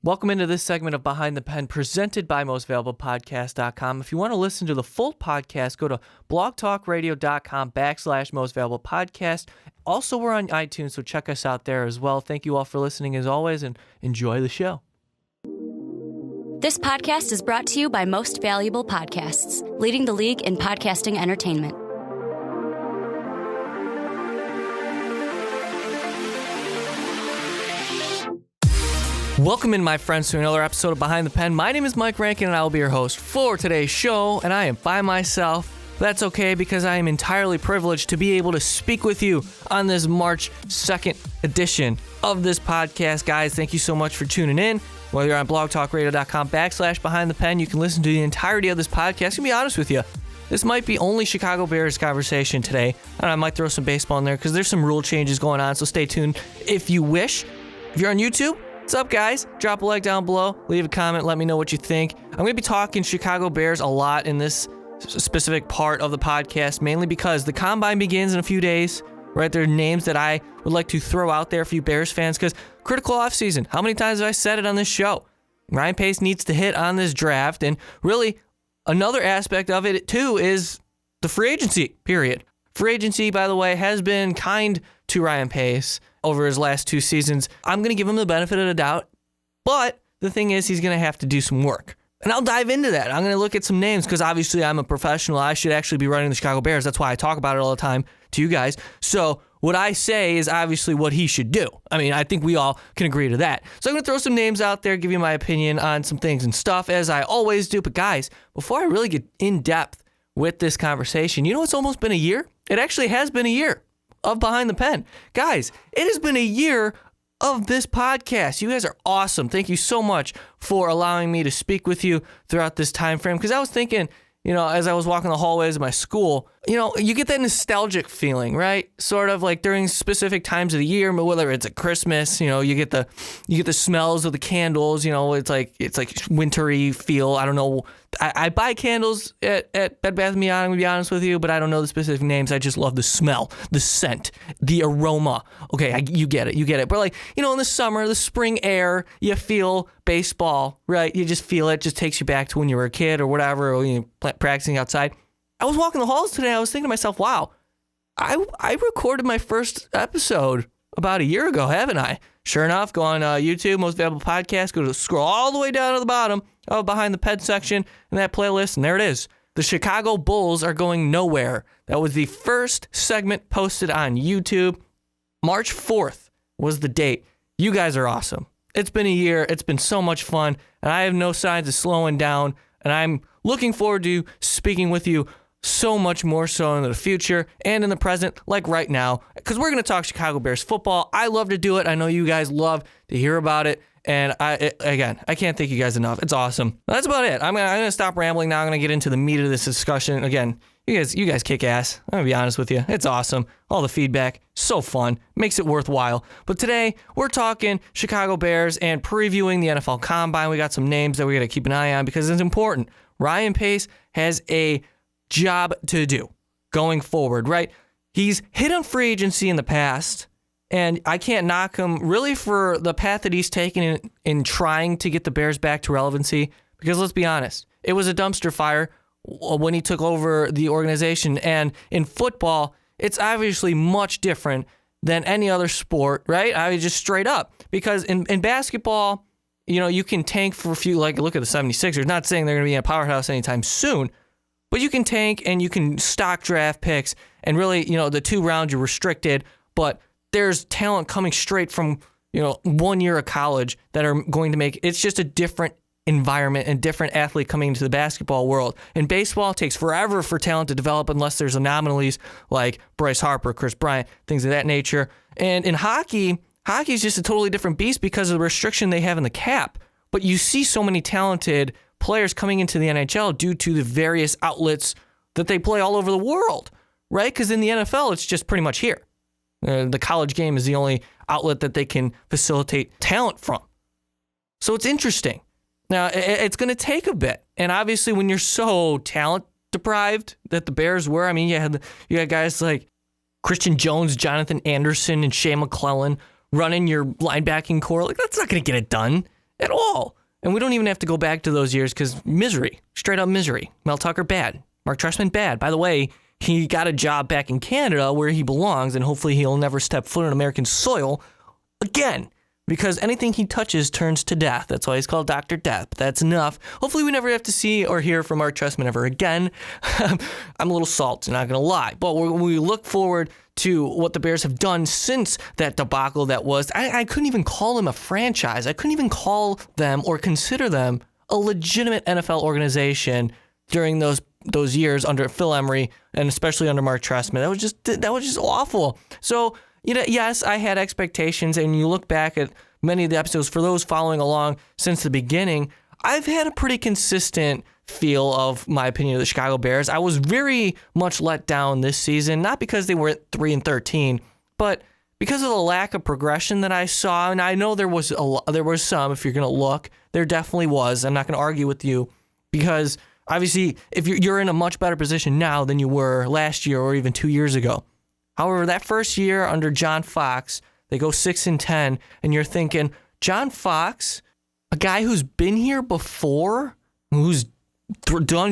Welcome into this segment of Behind the Pen presented by mostvaluablepodcast.com. If you want to listen to the full podcast, go to blogtalkradio.com/mostvaluablepodcast. Also, we're on iTunes, so check us out there as well. Thank you all for listening as always, and enjoy the show. This podcast is brought to you by Most Valuable Podcasts, leading the league in podcasting entertainment. Welcome in, my friends, to another episode of Behind the Pen. My name is Mike Rankin, and I will be your host for today's show, and I am by myself. That's okay, because I am entirely privileged to be able to speak with you on this March 2nd edition of this podcast. Guys, thank you so much for tuning in. Whether you're on blogtalkradio.com/Behind the Pen, you can listen to the entirety of this podcast. To be honest with you, this might be only Chicago Bears conversation today. I might throw some baseball in there because there's some rule changes going on, so stay tuned if you wish. If you're on YouTube, what's up, guys? Drop a like down below, leave a comment, let me know what you think. I'm going to be talking Chicago Bears a lot in this specific part of the podcast, mainly because the Combine begins in a few days, right? There are names that I would like to throw out there for you Bears fans, because critical offseason. How many times have I said it on this show? Ryan Pace needs to hit on this draft, and really another aspect of it, too, is the free agency period. Free agency, by the way, has been kind to Ryan Pace over his last two seasons. I'm going to give him the benefit of the doubt, but the thing is, he's going to have to do some work. And I'll dive into that. I'm going to look at some names because obviously I'm a professional. I should actually be running the Chicago Bears. That's why I talk about it all the time to you guys. So what I say is obviously what he should do. I mean, I think we all can agree to that. So I'm going to throw some names out there, give you my opinion on some things and stuff, as I always do. But guys, before I really get in depth with this conversation, you know, it's almost been a year. It actually has been a year of Behind the Pen. Guys, it has been a year of this podcast. You guys are awesome. Thank you so much for allowing me to speak with you throughout this time frame. Because I was thinking, you know, as I was walking the hallways of my school, you know, you get that nostalgic feeling, right? Sort of like during specific times of the year, whether it's at Christmas, you know, you get the smells of the candles, you know, it's like wintry feel. I don't know. I buy candles at Bed Bath & Beyond, I'm going to be honest with you, but I don't know the specific names. I just love the smell, the scent, the aroma. Okay, you get it. But like, you know, in the summer, the spring air, you feel baseball, right? You just feel it. Just takes you back to when you were a kid or whatever, or you know, practicing outside. I was walking the halls today. I was thinking to myself, wow, I recorded my first episode about a year ago, haven't I? Sure enough, go on YouTube, Most Valuable Podcast, go to scroll all the way down to the bottom of Behind the Pen section in that playlist, and there it is. The Chicago Bulls are going nowhere. That was the first segment posted on YouTube. March 4th was the date. You guys are awesome. It's been a year. It's been so much fun, and I have no signs of slowing down, and I'm looking forward to speaking with you so much more so in the future and in the present, like right now, because we're going to talk Chicago Bears football. I love to do it. I know you guys love to hear about it. And I can't thank you guys enough. It's awesome. That's about it. I'm gonna stop rambling now. I'm gonna get into the meat of this discussion. Again, you guys kick ass. I'm gonna be honest with you. It's awesome. All the feedback, so fun, makes it worthwhile. But today we're talking Chicago Bears and previewing the NFL Combine. We got some names that we gotta keep an eye on because it's important. Ryan Pace has a job to do going forward, right? He's hit on free agency in the past. And I can't knock him really for the path that he's taken in trying to get the Bears back to relevancy. Because let's be honest, it was a dumpster fire when he took over the organization. And in football, it's obviously much different than any other sport, right? I mean, just straight up. Because in basketball, you know, you can tank for a few, like look at the 76ers. Not saying they're going to be in a powerhouse anytime soon, but you can tank and you can stock draft picks. And really, you know, the 2 rounds you're restricted, but there's talent coming straight from, you know, 1 year of college that are going to make it's just a different environment and different athlete coming into the basketball world. In baseball, it takes forever for talent to develop unless there's anomalies like Bryce Harper, Chris Bryant, things of that nature. And in hockey is just a totally different beast because of the restriction they have in the cap. But you see so many talented players coming into the NHL due to the various outlets that they play all over the world, right? Because in the NFL, it's just pretty much here. The college game is the only outlet that they can facilitate talent from. So it's interesting. Now, it's going to take a bit. And obviously, when you're so talent deprived that the Bears were, I mean, you had guys like Christian Jones, Jonathan Anderson, and Shea McClellan running your linebacking core. Like, that's not going to get it done. at all. And we don't even have to go back to those years because misery, straight up misery. Mel Tucker, bad. Mark Trestman, bad. By the way, he got a job back in Canada where he belongs, and hopefully he'll never step foot on American soil again, because anything he touches turns to death. That's why he's called Dr. Death. But that's enough. Hopefully we never have to see or hear from Mark Trestman ever again. I'm a little salty, not going to lie. But when we look forward to what the Bears have done since that debacle that was, I couldn't even call them a franchise. I couldn't even call them or consider them a legitimate NFL organization during those years under Phil Emery and especially under Mark Trestman. That was just awful. So, yes, I had expectations, and you look back at many of the episodes, for those following along since the beginning, I've had a pretty consistent feel of my opinion of the Chicago Bears. I was very much let down this season, not because they were at 3-13, but because of the lack of progression that I saw. And I know there was some, if you're going to look, there definitely was. I'm not going to argue with you, because obviously if you're in a much better position now than you were last year or even 2 years ago. However, that first year under John Fox, they go 6-10, and you're thinking, John Fox, a guy who's been here before, who's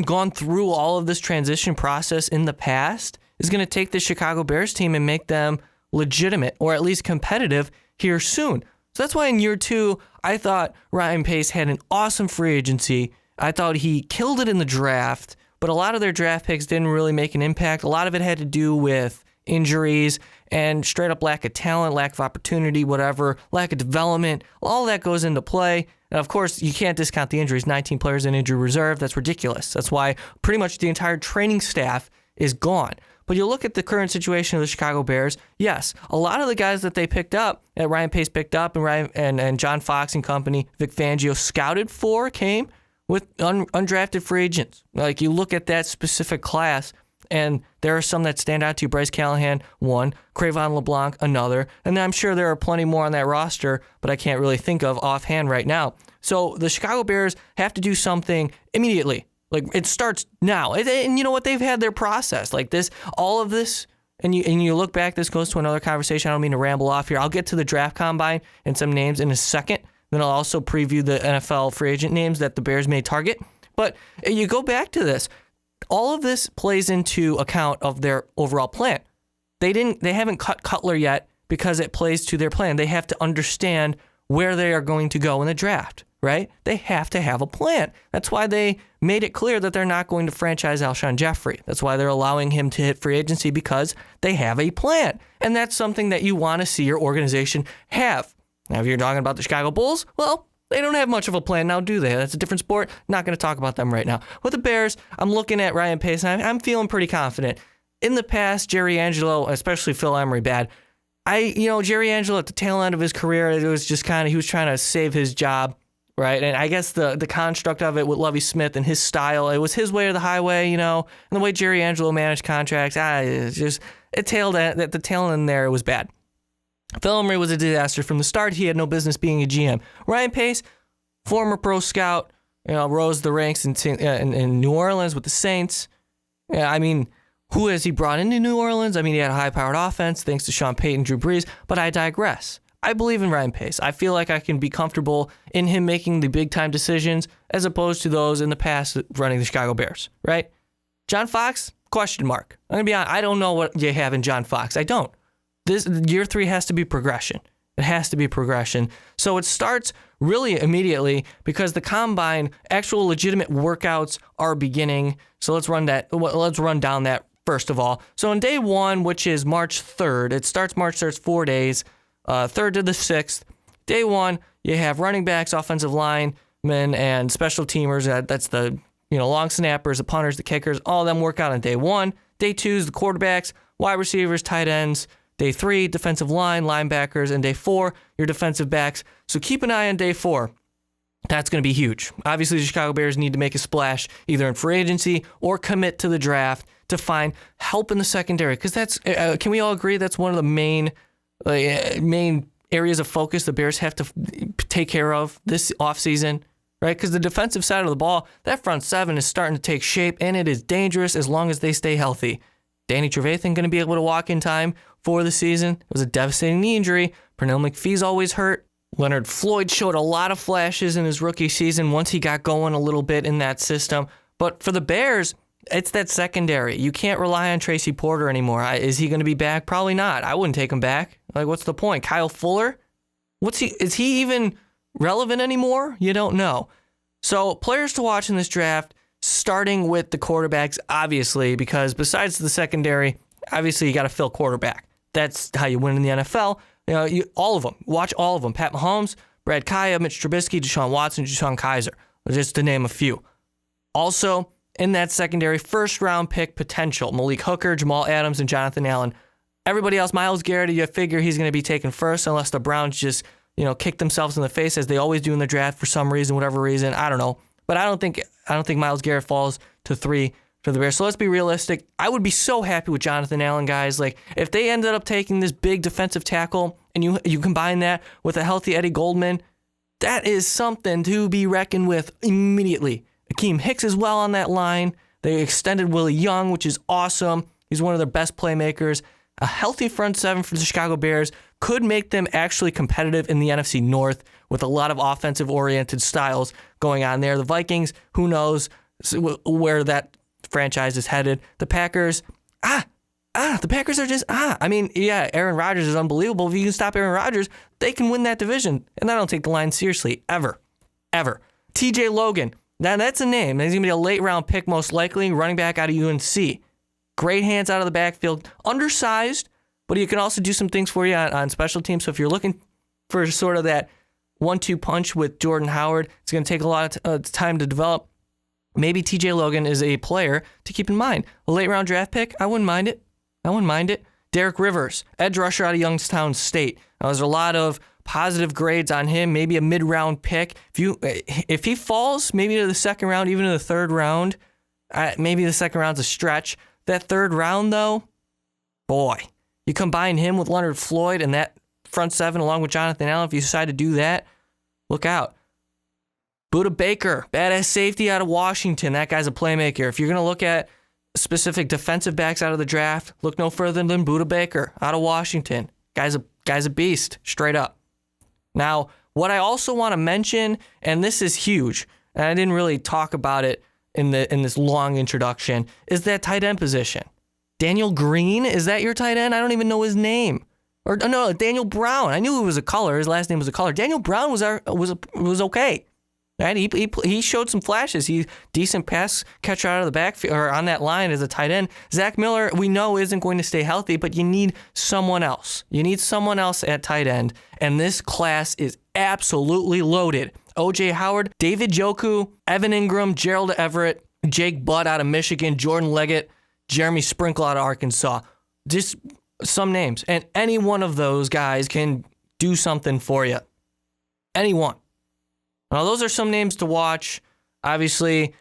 gone through all of this transition process in the past, is going to take the Chicago Bears team and make them legitimate, or at least competitive, here soon. So that's why in year 2, I thought Ryan Pace had an awesome free agency. I thought he killed it in the draft, but a lot of their draft picks didn't really make an impact. A lot of it had to do with injuries and straight up lack of talent, lack of opportunity, whatever, lack of development. All that goes into play. And of course, you can't discount the injuries. 19 players in injury reserve. That's ridiculous. That's why pretty much the entire training staff is gone. But you look at the current situation of the Chicago Bears. Yes, a lot of the guys that they picked up, that Ryan Pace picked up, and John Fox and company, Vic Fangio scouted for, came with undrafted free agents. Like, you look at that specific class, and there are some that stand out to you. Bryce Callahan, one. Crayvon LeBlanc, another. And I'm sure there are plenty more on that roster, but I can't really think of offhand right now. So the Chicago Bears have to do something immediately. Like, it starts now. And you know what? They've had their process. Like this, all of this, and you look back, this goes to another conversation. I don't mean to ramble off here. I'll get to the draft combine and some names in a second. Then I'll also preview the NFL free agent names that the Bears may target. But you go back to this. All of this plays into account of their overall plan. They haven't cut Cutler yet because it plays to their plan. They have to understand where they are going to go in the draft, right? They have to have a plan. That's why they made it clear that they're not going to franchise Alshon Jeffrey. That's why they're allowing him to hit free agency, because they have a plan. And that's something that you want to see your organization have. Now, if you're talking about the Chicago Bulls, well, they don't have much of a plan now, do they? That's a different sport. Not going to talk about them right now. With the Bears, I'm looking at Ryan Pace, and I'm feeling pretty confident. In the past, Jerry Angelo, especially Phil Emery, bad. Jerry Angelo at the tail end of his career, it was just he was trying to save his job, right? And I guess the construct of it with Lovie Smith and his style, it was his way or the highway, and the way Jerry Angelo managed contracts, at the tail end there, it was bad. Phil Emery was a disaster from the start. He had no business being a GM. Ryan Pace, former pro scout, rose the ranks in New Orleans with the Saints. Who has he brought into New Orleans? He had a high-powered offense thanks to Sean Payton, Drew Brees, but I digress. I believe in Ryan Pace. I feel like I can be comfortable in him making the big-time decisions as opposed to those in the past running the Chicago Bears, right? John Fox, question mark. I'm going to be honest, I don't know what you have in John Fox. I don't. This year 3 has to be progression. It has to be progression. So it starts really immediately because the combine, actual legitimate workouts are beginning. So let's run down that first of all. So on day 1, which is March 3rd, it starts March 3rd, 4 days, 3rd to the 6th. Day 1, you have running backs, offensive linemen, and special teamers. That's the long snappers, the punters, the kickers. All of them work out on day 1. Day 2 is the quarterbacks, wide receivers, tight ends. Day 3, defensive line, linebackers, and day 4, your defensive backs. So keep an eye on day 4. That's going to be huge. Obviously, the Chicago Bears need to make a splash either in free agency or commit to the draft to find help in the secondary. Because that's, can we all agree that's one of the main areas of focus the Bears have to take care of this offseason, right? Because the defensive side of the ball, that front 7 is starting to take shape, and it is dangerous as long as they stay healthy. Danny Trevathan going to be able to walk in time for the season. It was a devastating knee injury. Pernell McPhee's always hurt. Leonard Floyd showed a lot of flashes in his rookie season once he got going a little bit in that system. But for the Bears, it's that secondary. You can't rely on Tracy Porter anymore. Is he going to be back? Probably not. I wouldn't take him back. Like, what's the point? Kyle Fuller? Is he even relevant anymore? You don't know. So players to watch in this draft, starting with the quarterbacks, obviously, because besides the secondary, obviously you got to fill quarterback. That's how you win in the NFL. All of them. Watch all of them. Pat Mahomes, Brad Kaya, Mitch Trubisky, Deshaun Watson, Deshaun Kaiser, just to name a few. Also, in that secondary, first-round pick potential, Malik Hooker, Jamal Adams, and Jonathan Allen. Everybody else, Myles Garrett, you figure he's going to be taken first unless the Browns just, kick themselves in the face as they always do in the draft for some reason, whatever reason. I don't know. But I don't think Myles Garrett falls to 3 for the Bears. So let's be realistic. I would be so happy with Jonathan Allen, guys. Like, if they ended up taking this big defensive tackle and you combine that with a healthy Eddie Goldman, that is something to be reckoned with immediately. Akeem Hicks is well on that line. They extended Willie Young, which is awesome. He's one of their best playmakers. A healthy front seven for the Chicago Bears could make them actually competitive in the NFC North with a lot of offensive-oriented styles going on there. The Vikings, who knows where that franchise is headed. The Packers, the Packers are just, I mean, yeah, Aaron Rodgers is unbelievable. If you can stop Aaron Rodgers, they can win that division. And I don't take the line seriously, ever. TJ Logan, now that's a name. He's going to be a late-round pick, most likely, running back out of UNC. Great hands out of the backfield. Undersized, but he can also do some things for you on special teams. So if you're looking for sort of that 1-2 punch with Jordan Howard, it's going to take a lot of time to develop. Maybe TJ Logan is a player to keep in mind. A late-round draft pick, I wouldn't mind it. Derek Rivers, edge rusher out of Youngstown State. Now, there's a lot of positive grades on him, maybe a mid-round pick. If he falls maybe to the second round, even to the third round, maybe the second round's a stretch. That third round, though, boy, you combine him with Leonard Floyd and that front seven along with Jonathan Allen, if you decide to do that, look out. Budda Baker, badass safety out of Washington. That guy's a playmaker. If you're going to look at specific defensive backs out of the draft, look no further than Budda Baker out of Washington. Guy's a beast, straight up. Now, what I also want to mention, and this is huge, and I didn't really talk about it in this long introduction, is that tight end position. Daniel Green, is that your tight end? I don't even know his name. Or no, Daniel Brown. I knew he was a color. His last name was a color. Daniel Brown was okay. Right? He showed some flashes. He's decent pass catcher out of the backfield or on that line as a tight end. Zach Miller, we know, isn't going to stay healthy, but you need someone else. You need someone else at tight end, and this class is absolutely loaded. O.J. Howard, David Njoku, Evan Ingram, Gerald Everett, Jake Butt out of Michigan, Jordan Leggett, Jeremy Sprinkle out of Arkansas. Just some names. And any one of those guys can do something for you. Any one. Now, those are some names to watch. Obviously,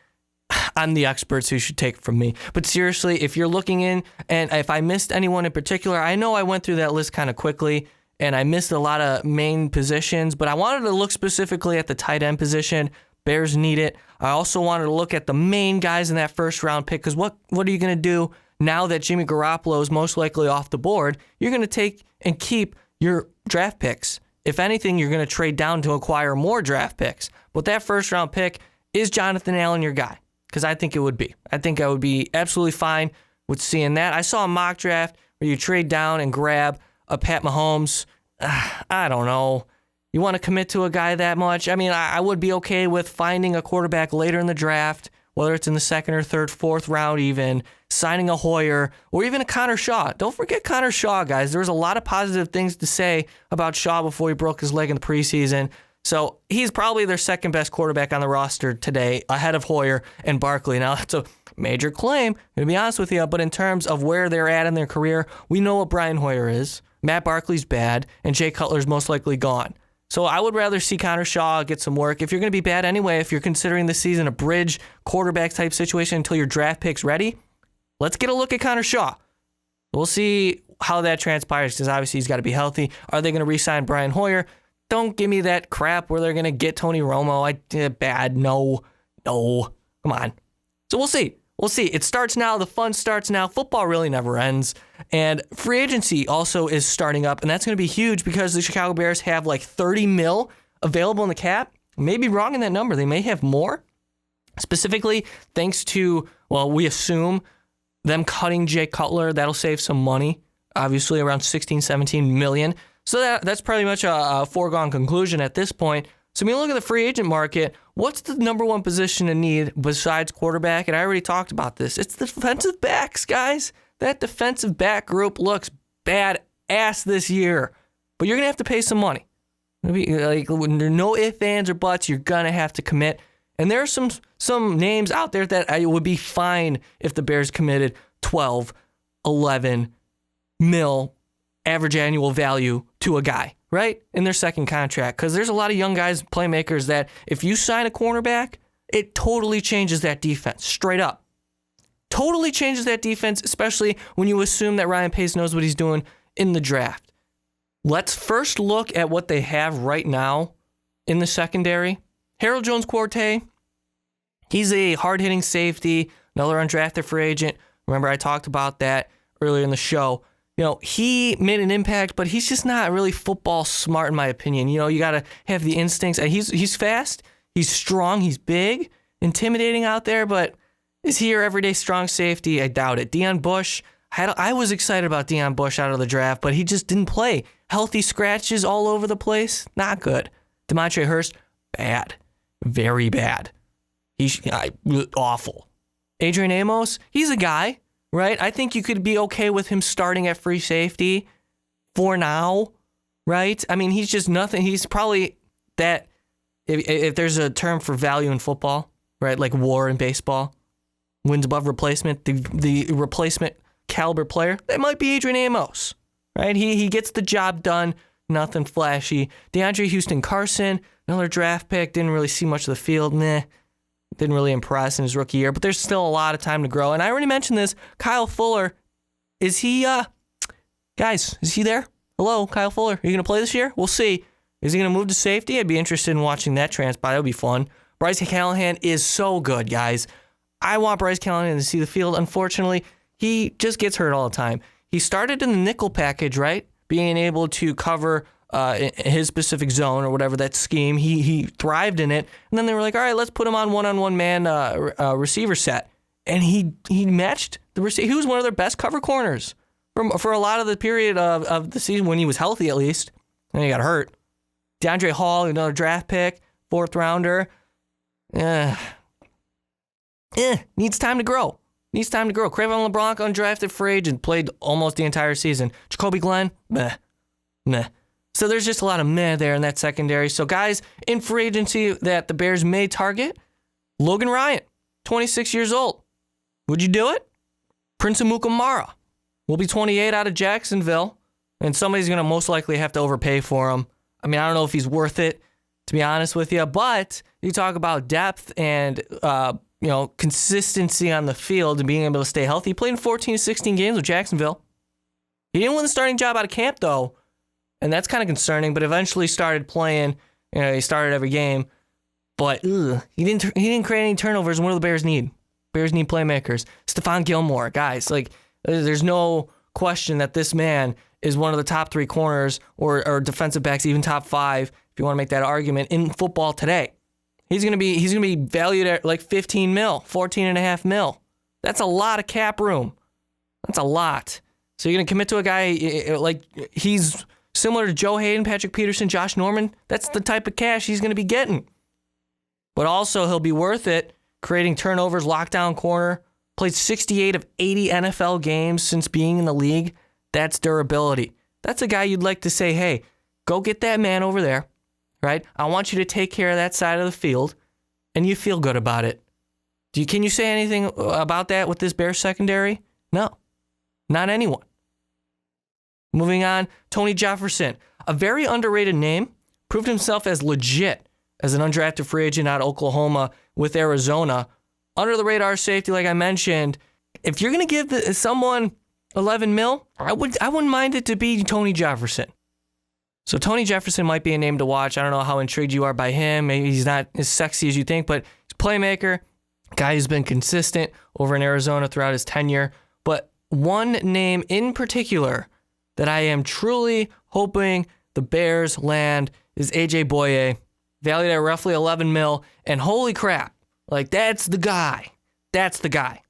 I'm the expert, so you should take it from me. But seriously, if you're looking in, and if I missed anyone in particular, I know I went through that list kind of quickly, and I missed a lot of main positions, but I wanted to look specifically at the tight end position. Bears need it. I also wanted to look at the main guys in that first round pick, because what are you going to do now that Jimmy Garoppolo is most likely off the board? You're going to take and keep your draft picks. If anything, you're going to trade down to acquire more draft picks. But that first round pick, is Jonathan Allen your guy? Because I think it would be. I think I would be absolutely fine with seeing that. I saw a mock draft where you trade down and grab a Pat Mahomes. I don't know. You want to commit to a guy that much? I mean, I would be okay with finding a quarterback later in the draft, whether it's in the second or third, fourth round even, signing a Hoyer, or even a Connor Shaw. Don't forget Connor Shaw, guys. There's a lot of positive things to say about Shaw before he broke his leg in the preseason. So he's probably their second best quarterback on the roster today, ahead of Hoyer and Barkley. Now, that's a major claim, to be honest with you, but in terms of where they're at in their career, we know what Brian Hoyer is. Matt Barkley's bad, and Jay Cutler's most likely gone. So I would rather see Connor Shaw get some work. If you're going to be bad anyway, if you're considering this season a bridge quarterback type situation until your draft pick's ready, let's get a look at Connor Shaw. We'll see how that transpires, because obviously he's got to be healthy. Are they going to re-sign Brian Hoyer? Don't give me that crap where they're going to get Tony Romo. Bad. No. Come on. So we'll see. we'll see. It starts now. The fun starts now. Football really never ends. And free agency also is starting up, and that's going to be huge because the Chicago Bears have like $30 million available in the cap. Maybe wrong in that number. They may have more. Specifically, thanks to, we assume them cutting Jay Cutler. That'll save some money, obviously around 16, 17 million. So that's pretty much a foregone conclusion at this point. So when you look at the free agent market, what's the number one position in need besides quarterback? And I already talked about this. It's the defensive backs, guys. That defensive back group looks badass this year. But you're going to have to pay some money. Like, when there are no ifs, ands, or buts, you're going to have to commit. And there are some names out there that I would be fine if the Bears committed 12, 11 mil average annual value to a guy, right? In their second contract. Because there's a lot of young guys, playmakers, that if you sign a cornerback, it totally changes that defense, straight up. Totally changes that defense, especially when you assume that Ryan Pace knows what he's doing in the draft. Let's first look at what they have right now in the secondary. Harold Jones-Quartey, he's a hard-hitting safety, another undrafted free agent. Remember, I talked about that earlier in the show. He made an impact, but he's just not really football smart, in my opinion. You got to have the instincts. He's fast, he's strong, he's big, intimidating out there, but is he your everyday strong safety? I doubt it. Deion Bush, I was excited about Deion Bush out of the draft, but he just didn't play. Healthy scratches all over the place, not good. Demontre Hurst, bad. Very bad. He's awful. Adrian Amos, he's a guy, right? I think you could be okay with him starting at free safety for now, right? I mean, he's just nothing. He's probably that, if there's a term for value in football, right? Like WAR in baseball, wins above replacement, the replacement caliber player, that might be Adrian Amos, right? He gets the job done, nothing flashy. DeAndre Houston Carson, another draft pick, didn't really see much of the field. Didn't really impress in his rookie year, but there's still a lot of time to grow. And I already mentioned this. Kyle Fuller, is he there? Hello, Kyle Fuller. Are you going to play this year? We'll see. Is he going to move to safety? I'd be interested in watching that transpire. That would be fun. Bryce Callahan is so good, guys. I want Bryce Callahan to see the field. Unfortunately, he just gets hurt all the time. He started in the nickel package, right? Being able to cover his specific zone or whatever that scheme. He thrived in it. And then they were like, all right, let's put him on one-on-one man receiver set. And he matched the receiver. He was one of their best cover corners for a lot of the period of the season when he was healthy, at least. And he got hurt. DeAndre Hall, another draft pick, 4th rounder. Needs time to grow. Craven LeBlanc, undrafted free agent, played almost the entire season. Jacoby Glenn, meh. So there's just a lot of meh there in that secondary. So guys in free agency that the Bears may target, Logan Ryan, 26 years old. Would you do it? Prince Amukamara will be 28 out of Jacksonville, and somebody's going to most likely have to overpay for him. I mean, I don't know if he's worth it, to be honest with you, but you talk about depth and consistency on the field and being able to stay healthy. He played in 14 to 16 games with Jacksonville. He didn't win the starting job out of camp, though, and that's kind of concerning, but eventually started playing. He started every game, but he didn't create any turnovers. What do the Bears need? Bears need playmakers. Stephon Gilmore, guys, there's no question that this man is one of the top 3 corners or defensive backs, even top 5, if you want to make that argument, in football today. He's gonna be valued at like 15 mil, 14.5 mil. That's a lot of cap room. That's a lot. So you're gonna commit to a guy like he's similar to Joe Hayden, Patrick Peterson, Josh Norman. That's the type of cash he's gonna be getting. But also he'll be worth it, creating turnovers, lockdown corner. Played 68 of 80 NFL games since being in the league. That's durability. That's a guy you'd like to say, hey, go get that man over there. Right? I want you to take care of that side of the field, and you feel good about it. Can you say anything about that with this Bears secondary? No. Not anyone. Moving on, Tony Jefferson, a very underrated name, proved himself as legit as an undrafted free agent out of Oklahoma with Arizona. Under the radar safety, like I mentioned. If you're going to give someone 11 mil, I wouldn't mind it to be Tony Jefferson. So Tony Jefferson might be a name to watch. I don't know how intrigued you are by him. Maybe he's not as sexy as you think, but he's a playmaker, Guy who's been consistent over in Arizona throughout his tenure. But one name in particular that I am truly hoping the Bears land is AJ Boye, valued at roughly $11 million. And holy crap, like that's the guy. That's the guy.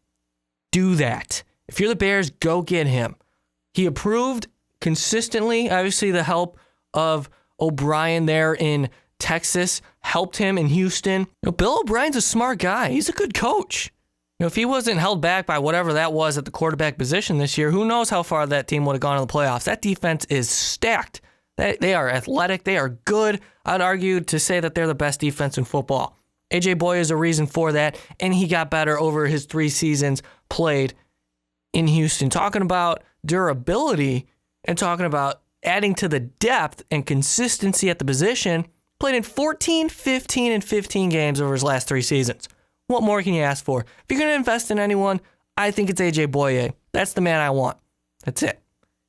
Do that. If you're the Bears, go get him. He approved consistently. Obviously, the help of O'Brien there in Texas helped him in Houston. Bill O'Brien's a smart guy. He's a good coach. If he wasn't held back by whatever that was at the quarterback position this year, who knows how far that team would have gone in the playoffs. That defense is stacked. They are athletic. They are good. I'd argue to say that they're the best defense in football. AJ Boye is a reason for that, and he got better over his 3 seasons played in Houston. Talking about durability and talking about adding to the depth and consistency at the position, played in 14, 15, and 15 games over his last 3 seasons. What more can you ask for? If you're going to invest in anyone, I think it's AJ Boye. That's the man I want. That's it.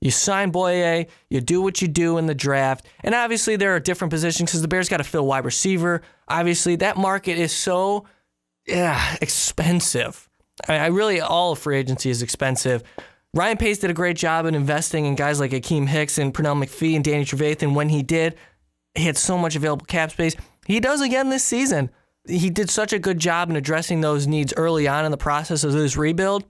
You sign Boye, you do what you do in the draft, and obviously there are different positions because the Bears got to fill wide receiver. Obviously, that market is so expensive. I really, all of free agency is expensive. Ryan Pace did a great job in investing in guys like Akeem Hicks and Pernell McPhee and Danny Trevathan. When he did, he had so much available cap space. He does again this season. He did such a good job in addressing those needs early on in the process of this rebuild.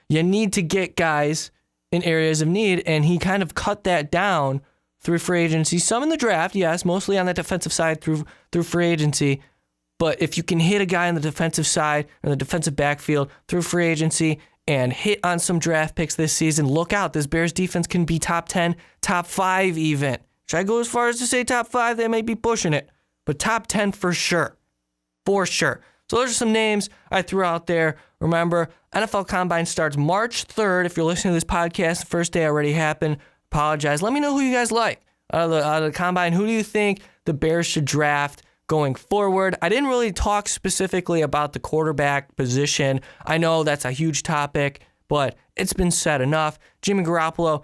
You need to get guys in areas of need, and he kind of cut that down through free agency. Some in the draft, yes, mostly on the defensive side through free agency. But if you can hit a guy on the defensive side or the defensive backfield through free agency and hit on some draft picks this season, look out. This Bears defense can be top 10, top 5 even. Should I go as far as to say top 5? They may be pushing it, but top 10 for sure. For sure. So those are some names I threw out there. Remember, NFL Combine starts March 3rd. If you're listening to this podcast, the first day already happened. Apologize. Let me know who you guys like. Out of the Combine, who do you think the Bears should draft going forward? I didn't really talk specifically about the quarterback position. I know that's a huge topic, but it's been said enough. Jimmy Garoppolo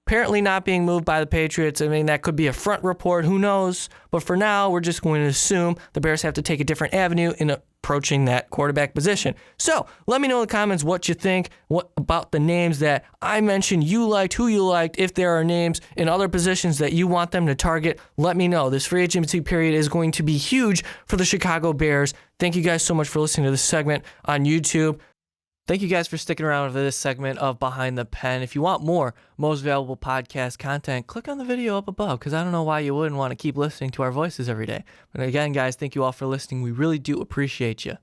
apparently not being moved by the Patriots. I mean, that could be a front report. Who knows? But for now, we're just going to assume the Bears have to take a different avenue in approaching that quarterback position. So let me know in the comments what you think, what about the names that I mentioned you liked, who you liked. If there are names in other positions that you want them to target, let me know. This free agency period is going to be huge for the Chicago Bears. Thank you guys so much for listening to this segment on YouTube. Thank you guys for sticking around for this segment of Behind the Pen. If you want more Most Valuable Podcast content, click on the video up above, because I don't know why you wouldn't want to keep listening to our voices every day. But again, guys, thank you all for listening. We really do appreciate you.